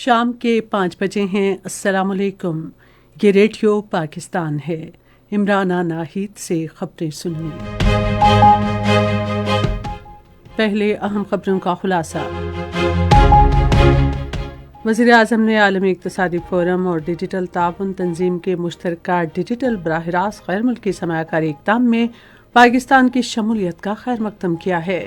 شام کے 5 بجے ہیں۔ السلام علیکم، یہ ریڈیو پاکستان ہے۔ عمرانہ ناہید سے خبریں سنیے۔ پہلے اہم خبروں کا خلاصہ۔ وزیر اعظم نے عالمی اقتصادی فورم اور ڈیجیٹل تعاون تنظیم کے مشترکہ ڈیجیٹل براہ راست غیر ملکی سرمایہ کاری اقدام میں پاکستان کی شمولیت کا خیر مقدم کیا ہے۔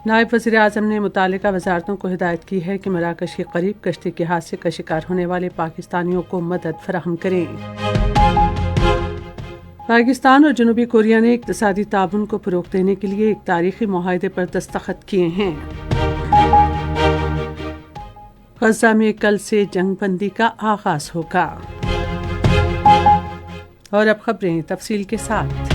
نائب وزیر اعظم نے متعلقہ وزارتوں کو ہدایت کی ہے کہ مراکش کے قریب کشتی کے حادثے کا شکار ہونے والے پاکستانیوں کو مدد فراہم کریں۔ پاکستان اور جنوبی کوریا نے اقتصادی تعاون کو فروغ دینے کے لیے ایک تاریخی معاہدے پر دستخط کیے ہیں۔ غزہ میں کل سے جنگ بندی کا آغاز ہوگا۔ اور اب خبریں تفصیل کے ساتھ۔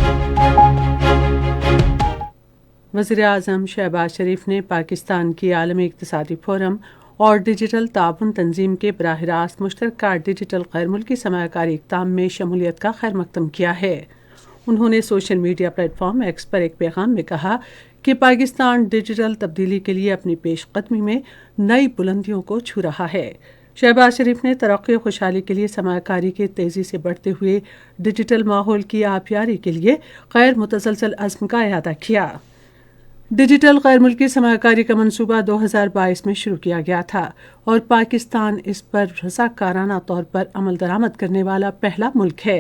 وزیر اعظم شہباز شریف نے پاکستان کی عالمی اقتصادی فورم اور ڈیجیٹل تعاون تنظیم کے براہ راست مشترکہ ڈیجیٹل غیر ملکی سرمایہ کاری اقدام میں شمولیت کا خیر مقدم کیا ہے۔ انہوں نے social media platform X پر ایک پیغام میں کہا کہ پاکستان ڈیجیٹل تبدیلی کے لیے اپنی پیش قدمی میں نئی بلندیوں کو چھو رہا ہے۔ شہباز شریف نے ترقی و خوشحالی کے لیے سرمایہ کاری کے تیزی سے بڑھتے ہوئے ڈیجیٹل ماحول کی آبیاری کے لیے غیر متزلزل عزم کا اعادہ کیا۔ ڈیجیٹل غیر ملکی سرمایہ کاری کا منصوبہ 2022 میں شروع کیا گیا تھا اور پاکستان اس پر رضاکارانہ طور پر عمل درآمد کرنے والا پہلا ملک ہے۔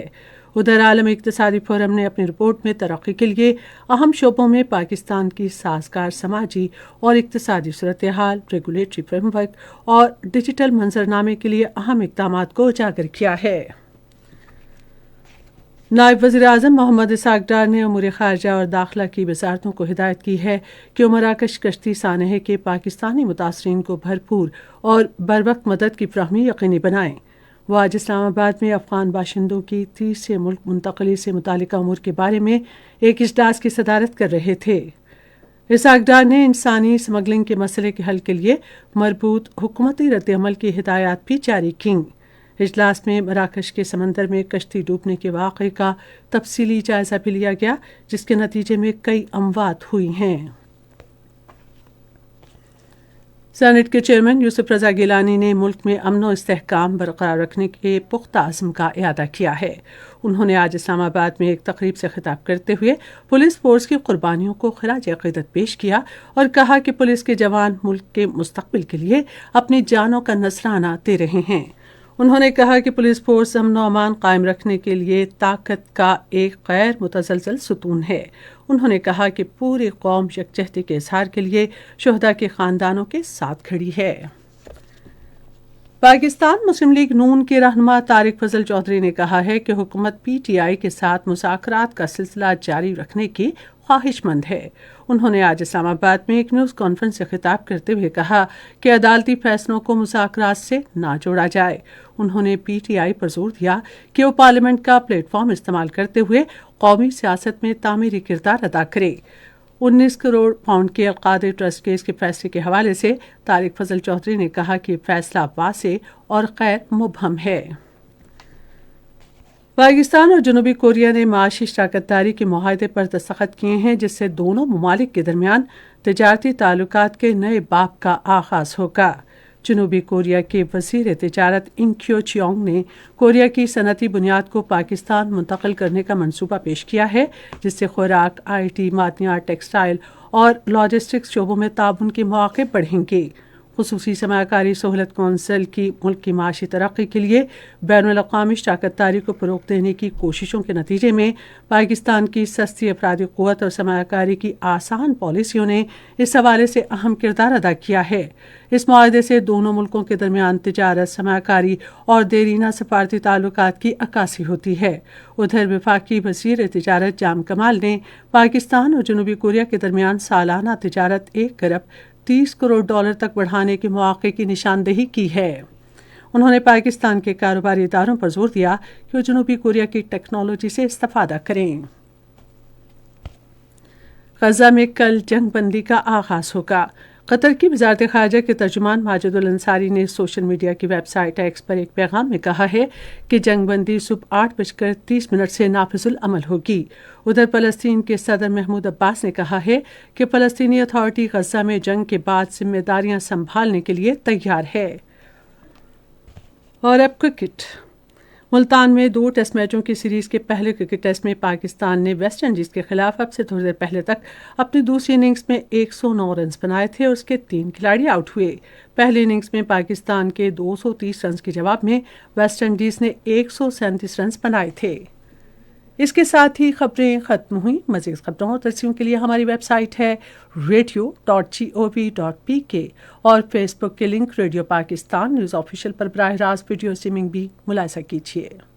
ادھر عالمی اقتصادی فورم نے اپنی رپورٹ میں ترقی کے لیے اہم شعبوں میں پاکستان کی سازگار سماجی اور اقتصادی صورتحال، ریگولیٹری فریم ورک اور ڈیجیٹل منظرنامے کے لیے اہم اقدامات کو اجاگر کیا ہے۔ نائب وزیر اعظم محمد اسحاق ڈار نے امور خارجہ اور داخلہ کی وزارتوں کو ہدایت کی ہے کہ وہ مراکش کشتی سانحے کے پاکستانی متاثرین کو بھرپور اور بروقت مدد کی فراہمی یقینی بنائیں۔ وہ آج اسلام آباد میں افغان باشندوں کی 30 سے ملک منتقلی سے متعلقہ امور کے بارے میں ایک اجلاس کی صدارت کر رہے تھے۔ اسحاق ڈار نے انسانی اسمگلنگ کے مسئلے کے حل کے لیے مربوط حکومتی رد عمل کی ہدایات بھی جاری کیں۔ اجلاس میں مراکش کے سمندر میں کشتی ڈوبنے کے واقعے کا تفصیلی جائزہ بھی لیا گیا، جس کے نتیجے میں کئی اموات ہوئی ہیں۔ سینیٹ کے چیئرمین یوسف رضا گیلانی نے ملک میں امن و استحکام برقرار رکھنے کے پختہ عزم کا اعادہ کیا ہے۔ انہوں نے آج اسلام آباد میں ایک تقریب سے خطاب کرتے ہوئے پولیس فورس کی قربانیوں کو خراج عقیدت پیش کیا اور کہا کہ پولیس کے جوان ملک کے مستقبل کے لیے اپنی جانوں کا نذرانہ دے رہے ہیں۔ انہوں نے کہا کہ پولیس فورس امن و امان قائم رکھنے کے لیے طاقت کا ایک غیر متزلزل ستون ہے۔ انہوں نے کہا کہ پوری قوم یکجہتی کے اظہار کے لیے شہداء کے خاندانوں کے ساتھ کھڑی ہے۔ پاکستان مسلم لیگ نون کے رہنما طارق فضل چودھری نے کہا ہے کہ حکومت پی ٹی آئی کے ساتھ مذاکرات کا سلسلہ جاری رکھنے کی خواہش مند ہے۔ انہوں نے آج اسلام آباد میں ایک نیوز کانفرنس سے خطاب کرتے ہوئے کہا کہ عدالتی فیصلوں کو مذاکرات سے نہ جوڑا جائے۔ انہوں نے پی ٹی آئی پر زور دیا کہ وہ پارلیمنٹ کا پلیٹ فارم استعمال کرتے ہوئے قومی سیاست میں تعمیری کردار ادا کرے۔ 19 کروڑ پاؤنڈ کے القادری ٹرسٹ کیس کے فیصلے کے حوالے سے طارق فضل چودھری نے کہا کہ فیصلہ واضح اور غیر مبہم ہے۔ پاکستان اور جنوبی کوریا نے معاشی شراکت داری کے معاہدے پر دستخط کیے ہیں، جس سے دونوں ممالک کے درمیان تجارتی تعلقات کے نئے باب کا آغاز ہوگا۔ جنوبی کوریا کے وزیر تجارت انگ کیو چیونگ نے کوریا کی صنعتی بنیاد کو پاکستان منتقل کرنے کا منصوبہ پیش کیا ہے، جس سے خوراک، آئی ٹی، معدنیات، ٹیکسٹائل اور لاجسٹکس شعبوں میں تعاون کے مواقع بڑھیں گے۔ خصوصی سرمایہ کاری سہولت کونسل کی ملک کی معاشی ترقی کے لیے بین الاقوامی شراکت داری کو فروغ دینے کی کوششوں کے نتیجے میں پاکستان کی سستی افرادی قوت اور سرمایہ کاری کی آسان پالیسیوں نے اس حوالے سے اہم کردار ادا کیا ہے۔ اس معاہدے سے دونوں ملکوں کے درمیان تجارت، سرمایہ کاری اور دیرینہ سفارتی تعلقات کی عکاسی ہوتی ہے۔ ادھر وفاقی وزیر تجارت جام کمال نے پاکستان اور جنوبی کوریا کے درمیان سالانہ تجارت 1 ارب 30 کروڑ ڈالر تک بڑھانے کے مواقع کی نشاندہی کی ہے۔ انہوں نے پاکستان کے کاروباری اداروں پر زور دیا کہ وہ جنوبی کوریا کی ٹیکنالوجی سے استفادہ کریں۔ غزہ میں کل جنگ بندی کا آغاز ہوگا۔ قطر کی وزارت خارجہ کے ترجمان ماجد الانصاری نے سوشل میڈیا کی ویب سائٹ ایکس پر ایک پیغام میں کہا ہے کہ جنگ بندی صبح 8:30 سے نافذ العمل ہوگی۔ ادھر فلسطین کے صدر محمود عباس نے کہا ہے کہ فلسطینی اتھارٹی غزہ میں جنگ کے بعد ذمہ داریاں سنبھالنے کے لیے تیار ہے۔ اور اب کرکٹ۔ ملتان میں 2 ٹیسٹ میچوں کی سیریز کے پہلے کرکٹ ٹیسٹ میں پاکستان نے ویسٹ انڈیز کے خلاف اب سے تھوڑی دیر پہلے تک اپنی دوسری اننگز میں 109 رنز بنائے تھے اور اس کے 3 کھلاڑی آؤٹ ہوئے۔ پہلی اننگز میں پاکستان کے 230 رنز کے جواب میں ویسٹ انڈیز نے 137 رنز بنائے تھے۔ اس کے ساتھ ہی خبریں ختم ہوئیں۔ مزید خبروں اور ترسیوں کے لیے ہماری ویب سائٹ ہے radio.gov.pk اور فیس بک کے link radio Pakistan news official پر براہ راست ویڈیو اسٹریمنگ بھی ملاحظہ کیجیے۔